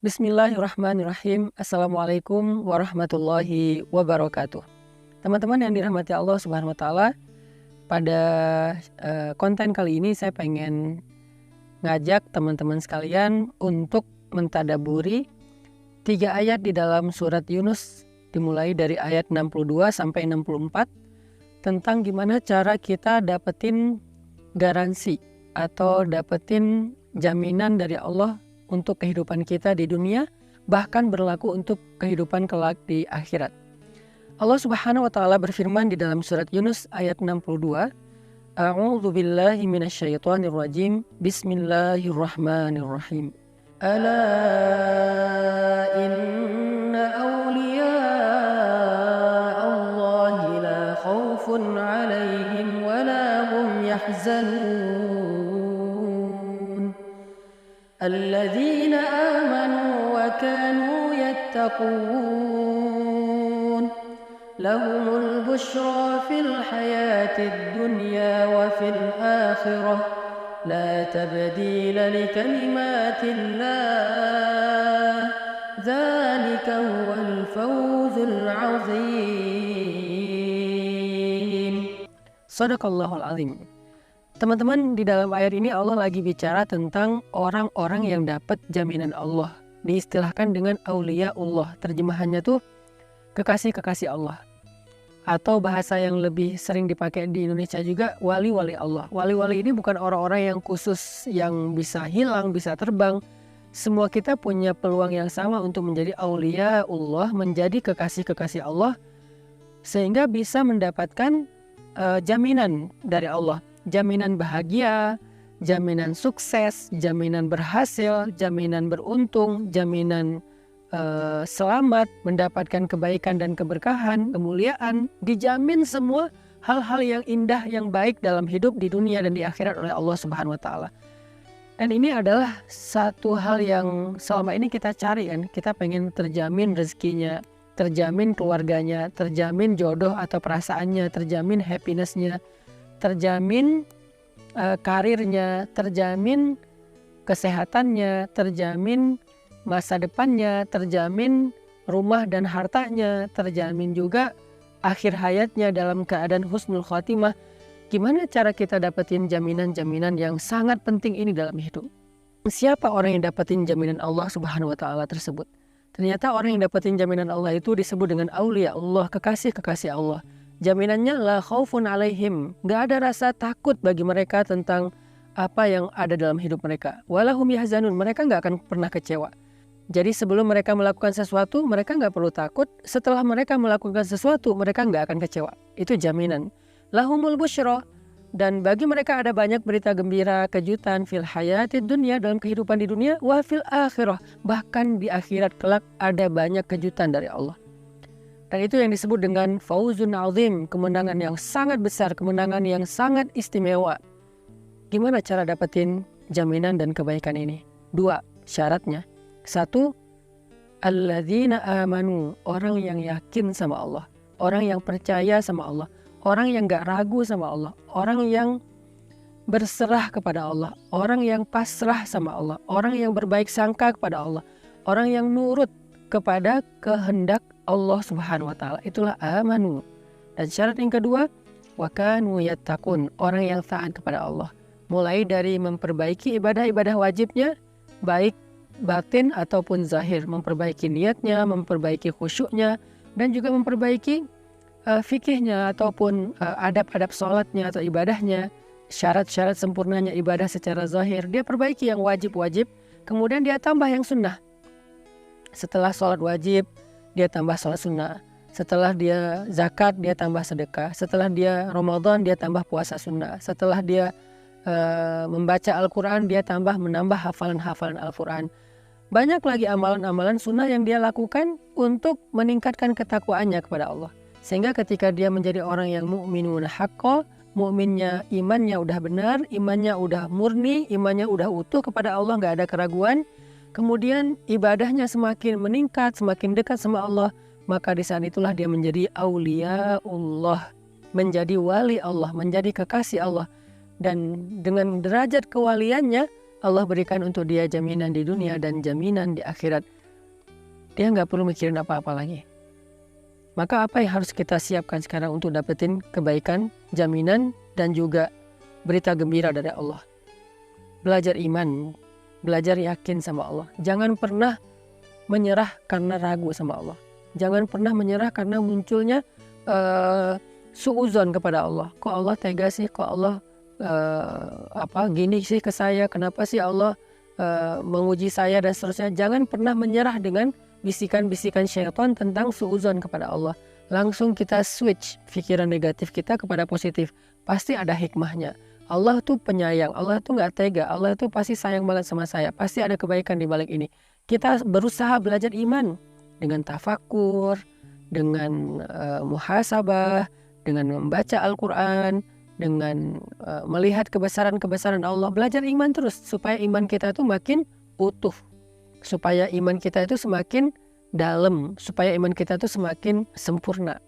Bismillahirrahmanirrahim. Assalamualaikum warahmatullahi wabarakatuh. Teman-teman yang dirahmati Allah Subhanahu wa Ta'ala, pada konten kali ini saya pengen ngajak teman-teman sekalian untuk mentadaburi 3 ayat di dalam surat Yunus, dimulai dari ayat 62 sampai 64, tentang gimana cara kita dapetin garansi atau dapetin jaminan dari Allah untuk kehidupan kita di dunia, bahkan berlaku untuk kehidupan kelak di akhirat. Allah Subhanahu wa Ta'ala berfirman di dalam surat Yunus ayat 62, A'udzu billahi minasyaitonir rajim. Bismillahirrahmanirrahim. Ala inna awliya Allahi la khaufun 'alaihim wa la hum yahzanun. الذين آمنوا وكانوا يتقون لهم البشرى في الحياة الدنيا وفي الآخرة لا تبديل لكلمات الله ذلك هو الفوز العظيم. صدق الله العظيم. Teman-teman, di dalam ayat ini Allah lagi bicara tentang orang-orang yang dapat jaminan Allah. Diistilahkan dengan aulia Allah. Terjemahannya tuh kekasih-kekasih Allah. Atau bahasa yang lebih sering dipakai di Indonesia juga, wali-wali Allah. Wali-wali ini bukan orang-orang yang khusus yang bisa hilang, bisa terbang. Semua kita punya peluang yang sama untuk menjadi aulia Allah, menjadi kekasih-kekasih Allah, sehingga bisa mendapatkan jaminan dari Allah. Jaminan bahagia, jaminan sukses, jaminan berhasil, jaminan beruntung, jaminan selamat, mendapatkan kebaikan dan keberkahan, kemuliaan, dijamin semua hal-hal yang indah, yang baik dalam hidup di dunia dan di akhirat oleh Allah Subhanahu wa Ta'ala. Dan ini adalah satu hal yang selama ini kita cari kan, kita pengen terjamin rezekinya, terjamin keluarganya, terjamin jodoh atau perasaannya, terjamin happiness-nya, terjamin karirnya, terjamin kesehatannya, terjamin masa depannya, terjamin rumah dan hartanya, terjamin juga akhir hayatnya dalam keadaan husnul khotimah. Gimana cara kita dapetin jaminan-jaminan yang sangat penting ini dalam hidup? Siapa orang yang dapetin jaminan Allah Subhanahu wa Ta'ala tersebut? Ternyata orang yang dapetin jaminan Allah itu disebut dengan aulia Allah, kekasih-kekasih Allah. Jaminannya la khaufun alaihim, gak ada rasa takut bagi mereka tentang apa yang ada dalam hidup mereka. Walahum yahzanun, mereka gak akan pernah kecewa. Jadi sebelum mereka melakukan sesuatu, mereka gak perlu takut. Setelah mereka melakukan sesuatu, mereka gak akan kecewa. Itu jaminan. Lahumul busyra, dan bagi mereka ada banyak berita gembira, kejutan fil hayatid dunya, dalam kehidupan di dunia, wa fil akhirah, bahkan di akhirat kelak ada banyak kejutan dari Allah. Dan itu yang disebut dengan fauzun azim, kemenangan yang sangat besar, kemenangan yang sangat istimewa. Gimana cara dapetin jaminan dan kebaikan ini? 2 syaratnya. 1, alladzina amanu, orang yang yakin sama Allah, orang yang percaya sama Allah, orang yang gak ragu sama Allah, orang yang berserah kepada Allah, orang yang pasrah sama Allah, orang yang berbaik sangka kepada Allah, orang yang nurut kepada kehendak Allah Subhanahu wa Ta'ala. Itulah amanu. Dan syarat yang kedua, wa kanu yattaqun, orang yang taat kepada Allah. Mulai dari memperbaiki ibadah-ibadah wajibnya, baik batin ataupun zahir, memperbaiki niatnya, memperbaiki khusyuknya, dan juga memperbaiki fikihnya ataupun adab-adab sholatnya atau ibadahnya, syarat-syarat sempurnanya ibadah secara zahir. Dia perbaiki yang wajib-wajib, kemudian dia tambah yang sunnah. Setelah sholat wajib, dia tambah sholat sunnah. Setelah dia zakat, dia tambah sedekah. Setelah dia Ramadan, dia tambah puasa sunnah. Setelah dia membaca Al-Quran, dia menambah hafalan-hafalan Al-Quran. Banyak lagi amalan-amalan sunnah yang dia lakukan untuk meningkatkan ketakwaannya kepada Allah. Sehingga ketika dia menjadi orang yang mu'minun haqqo, mu'minnya, imannya udah benar, imannya udah murni, imannya udah utuh kepada Allah, gak ada keraguan. Kemudian ibadahnya semakin meningkat, semakin dekat sama Allah, maka di saat itulah dia menjadi aulia Allah, menjadi wali Allah, menjadi kekasih Allah. Dan dengan derajat kewaliannya, Allah berikan untuk dia jaminan di dunia dan jaminan di akhirat. Dia nggak perlu mikirin apa-apa lagi. Maka apa yang harus kita siapkan sekarang untuk dapetin kebaikan, jaminan, dan juga berita gembira dari Allah? Belajar iman, belajar yakin sama Allah. Jangan pernah menyerah karena ragu sama Allah. Jangan pernah menyerah karena munculnya suuzon kepada Allah. Kok Allah tega sih? Kok Allah gini sih ke saya? Kenapa sih Allah menguji saya dan seterusnya? Jangan pernah menyerah dengan bisikan-bisikan syaitan tentang suuzon kepada Allah. Langsung kita switch pikiran negatif kita kepada positif. Pasti ada hikmahnya. Allah tuh penyayang, Allah tuh gak tega, Allah tuh pasti sayang banget sama saya. Pasti ada kebaikan di balik ini. Kita berusaha belajar iman dengan tafakur, dengan muhasabah, dengan membaca Al-Quran, dengan melihat kebesaran-kebesaran Allah. Belajar iman terus supaya iman kita itu makin utuh, supaya iman kita itu semakin dalam, supaya iman kita itu semakin sempurna.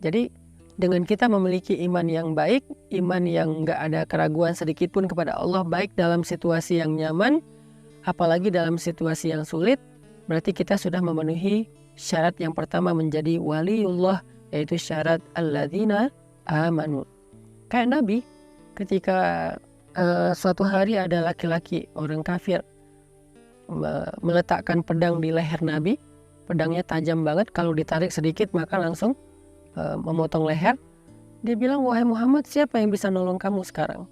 Jadi dengan kita memiliki iman yang baik, iman yang gak ada keraguan sedikit pun kepada Allah, baik dalam situasi yang nyaman, apalagi dalam situasi yang sulit, berarti kita sudah memenuhi syarat yang pertama menjadi waliullah, yaitu syarat alladzina amanu. Kayak Nabi, ketika suatu hari ada laki-laki, orang kafir, meletakkan pedang di leher Nabi. Pedangnya tajam banget, kalau ditarik sedikit maka langsung memotong leher. Dia bilang, wahai Muhammad, siapa yang bisa nolong kamu sekarang?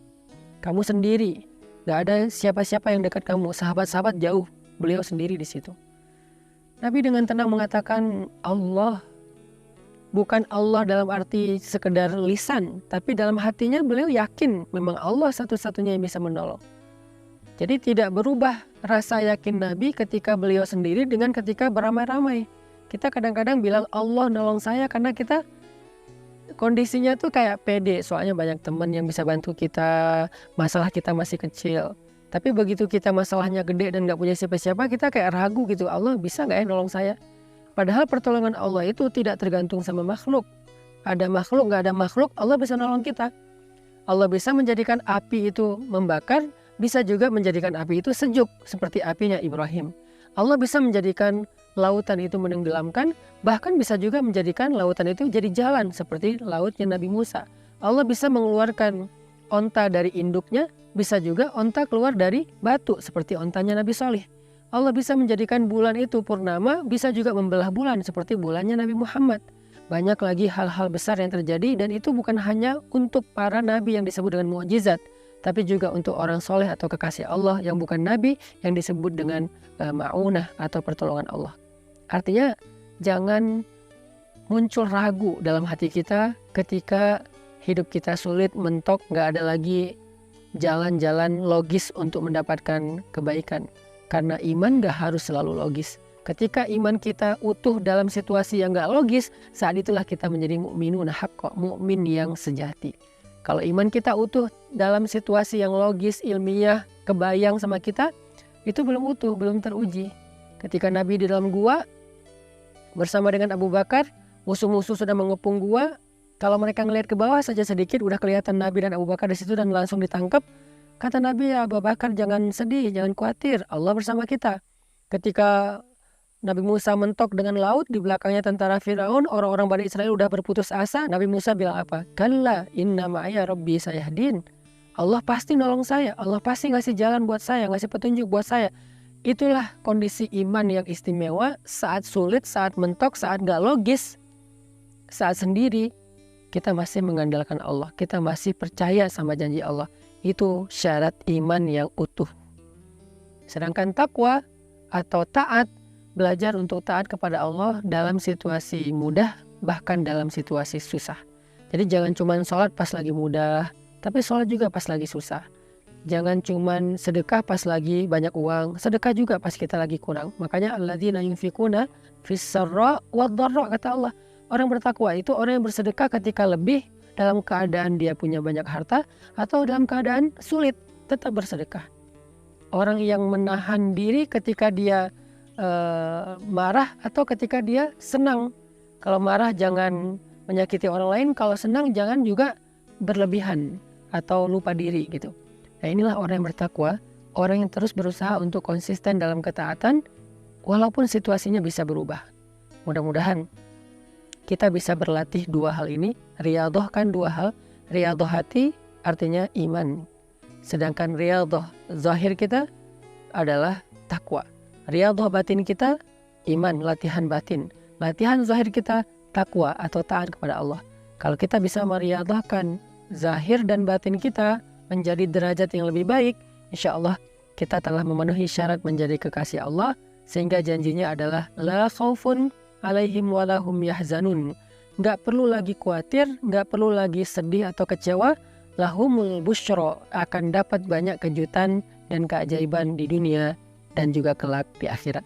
Kamu sendiri, gak ada siapa-siapa yang dekat kamu. Sahabat-sahabat jauh, beliau sendiri di situ. Nabi dengan tenang mengatakan, Allah. Bukan Allah dalam arti sekedar lisan, tapi dalam hatinya beliau yakin memang Allah satu-satunya yang bisa menolong. Jadi tidak berubah rasa yakin Nabi ketika beliau sendiri dengan ketika beramai-ramai. Kita kadang-kadang bilang Allah nolong saya karena kita kondisinya tuh kayak pede, soalnya banyak teman yang bisa bantu kita, masalah kita masih kecil. Tapi begitu kita masalahnya gede dan gak punya siapa-siapa, kita kayak ragu gitu, Allah bisa gak ya nolong saya? Padahal pertolongan Allah itu tidak tergantung sama makhluk. Ada makhluk, gak ada makhluk, Allah bisa nolong kita. Allah bisa menjadikan api itu membakar, bisa juga menjadikan api itu sejuk, seperti apinya Ibrahim. Allah bisa menjadikan lautan itu menenggelamkan, bahkan bisa juga menjadikan lautan itu jadi jalan, seperti lautnya Nabi Musa. Allah bisa mengeluarkan onta dari induknya, bisa juga onta keluar dari batu, seperti ontanya Nabi Saleh. Allah bisa menjadikan bulan itu purnama, bisa juga membelah bulan, seperti bulannya Nabi Muhammad. Banyak lagi hal-hal besar yang terjadi, dan itu bukan hanya untuk para nabi yang disebut dengan mukjizat, tapi juga untuk orang soleh atau kekasih Allah yang bukan nabi, yang disebut dengan ma'unah atau pertolongan Allah. Artinya jangan muncul ragu dalam hati kita ketika hidup kita sulit, mentok, gak ada lagi jalan-jalan logis untuk mendapatkan kebaikan. Karena iman gak harus selalu logis. Ketika iman kita utuh dalam situasi yang gak logis, saat itulah kita menjadi mukminun haqqa, mukmin yang sejati. Kalau iman kita utuh dalam situasi yang logis, ilmiah, kebayang sama kita, itu belum utuh, belum teruji. Ketika Nabi di dalam gua bersama dengan Abu Bakar, musuh-musuh sudah mengepung gua. Kalau mereka ngelihat ke bawah saja sedikit, udah kelihatan Nabi dan Abu Bakar di situ dan langsung ditangkap. Kata Nabi, ya Abu Bakar, jangan sedih, jangan khawatir, Allah bersama kita. Ketika Nabi Musa mentok dengan laut, di belakangnya tentara Firaun, orang-orang Bani Israel udah berputus asa. Nabi Musa bilang apa? Kalla inna ma'aya rabbi sayahdin. Allah pasti nolong saya, Allah pasti ngasih jalan buat saya, ngasih petunjuk buat saya. Itulah kondisi iman yang istimewa saat sulit, saat mentok, saat gak logis, saat sendiri. Kita masih mengandalkan Allah, kita masih percaya sama janji Allah. Itu syarat iman yang utuh. Sedangkan takwa atau taat, belajar untuk taat kepada Allah dalam situasi mudah, bahkan dalam situasi susah. Jadi jangan cuma sholat pas lagi mudah, tapi sholat juga pas lagi susah. Jangan cuman sedekah pas lagi banyak uang, sedekah juga pas kita lagi kurang. Makanya alladzina yunfikuna fis-sarra wad-dharra, kata Allah. Orang bertakwa itu orang yang bersedekah ketika lebih, dalam keadaan dia punya banyak harta, atau dalam keadaan sulit tetap bersedekah. Orang yang menahan diri ketika dia marah atau ketika dia senang. Kalau marah jangan menyakiti orang lain, kalau senang jangan juga berlebihan atau lupa diri gitu. Nah, inilah orang yang bertakwa, orang yang terus berusaha untuk konsisten dalam ketaatan walaupun situasinya bisa berubah. Mudah-mudahan kita bisa berlatih dua hal ini. Riyadhah kan dua hal. Riyadhah hati artinya iman. Sedangkan riyadhah zahir kita adalah takwa. Riyadhah batin kita iman, latihan batin. Latihan zahir kita takwa atau taat kepada Allah. Kalau kita bisa meriyadhahkan zahir dan batin kita menjadi derajat yang lebih baik, insya Allah kita telah memenuhi syarat menjadi kekasih Allah, sehingga janjinya adalah la khaufun alaihim walahum yahzanun. Nggak perlu lagi khawatir, nggak perlu lagi sedih atau kecewa. Lahumul busyra, akan dapat banyak kejutan dan keajaiban di dunia dan juga kelak di akhirat.